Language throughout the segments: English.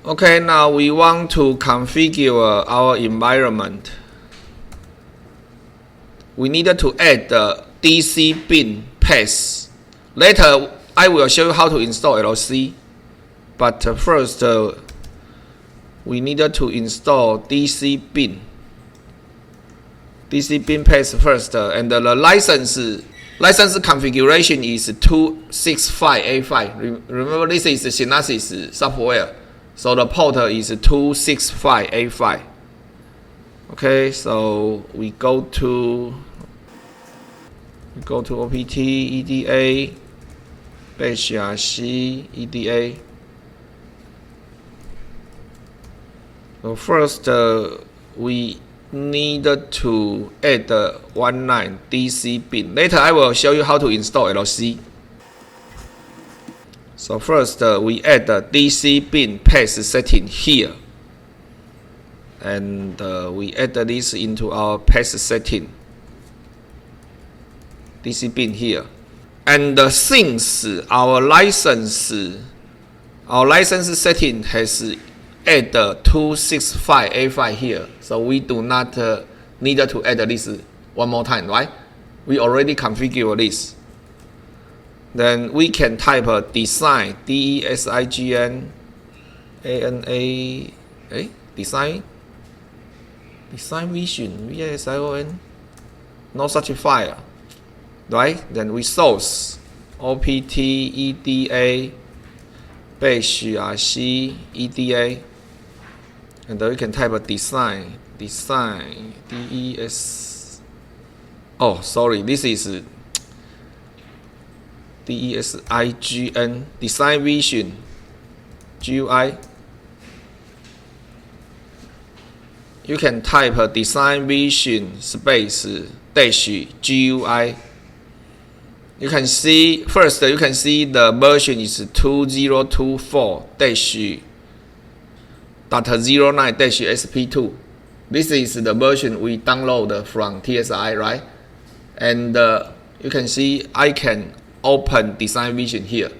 Okay, now we want to configure our environment. We needed to add the DC bin path. Later, I will show you how to install LC. But first, we needed to install DC bin path first, and the license configuration is 26585. Remember, this is Synopsys software, so the port is 26585. Okay, so we go to OPT EDA -RC EDA. So first, we needed to add the 19 DC bin. Later, I will show you how to install LC. So first, we add the DC bin path setting here, and we add this into our path setting. DC bin here, and since our license setting has add the 26585 here, so we do not need to add this one more time, right? We already configured this. Then we can type design DESIGN ANA design vision VISION, no such file, right? Then we source OPT EDA -RC EDA, and then we can type a design DES. Oh, sorry, this is DESIGN design vision GUI. You can type a design vision space -GUI. You can see first. You can see the version is 2024-09-SP2. This is the version we download from TSI, right? And you can see I can open Design Vision here.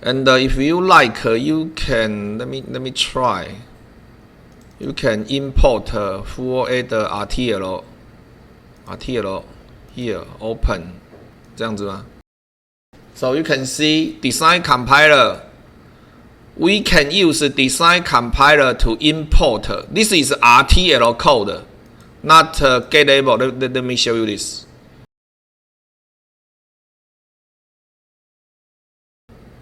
And if you like, you can let me try. You can import full add RTL here, open 这样子吗？ So you can see design compiler. We can use design compiler to import. This is RTL code, not get label. Let me show you this.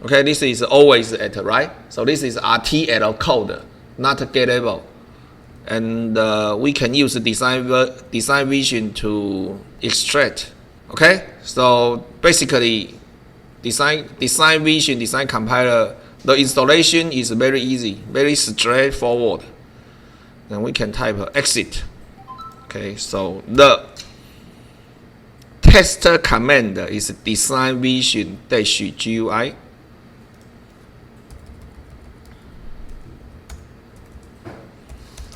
Okay, this is always at, right? So this is RTL code, not get label. And we can use design vision to extract. Okay, so basically, design vision, design compiler, the installation is very easy, very straightforward. Then we can type exit. Okay, so the tester command is design vision -GUI.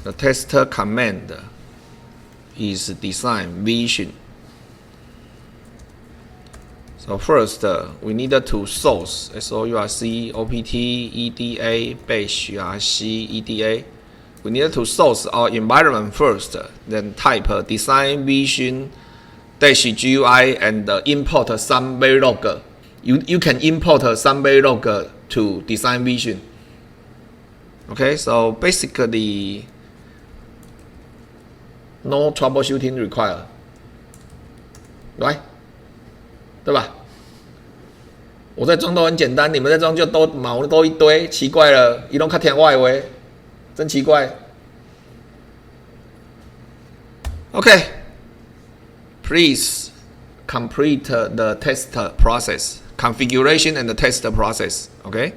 The tester command is design vision. So first, we needed to source SOURC OPT EDA -RC EDA. We needed to source our environment first, then type design vision -GUI and import some Verilog. You can import some Verilog to design vision. Okay, so basically, no troubleshooting required, right? 对吧？我在装都很简单，你们在装就都毛都一堆，奇怪了，一弄看天外围，真奇怪。Okay, please complete the test process, configuration and the test process. Okay.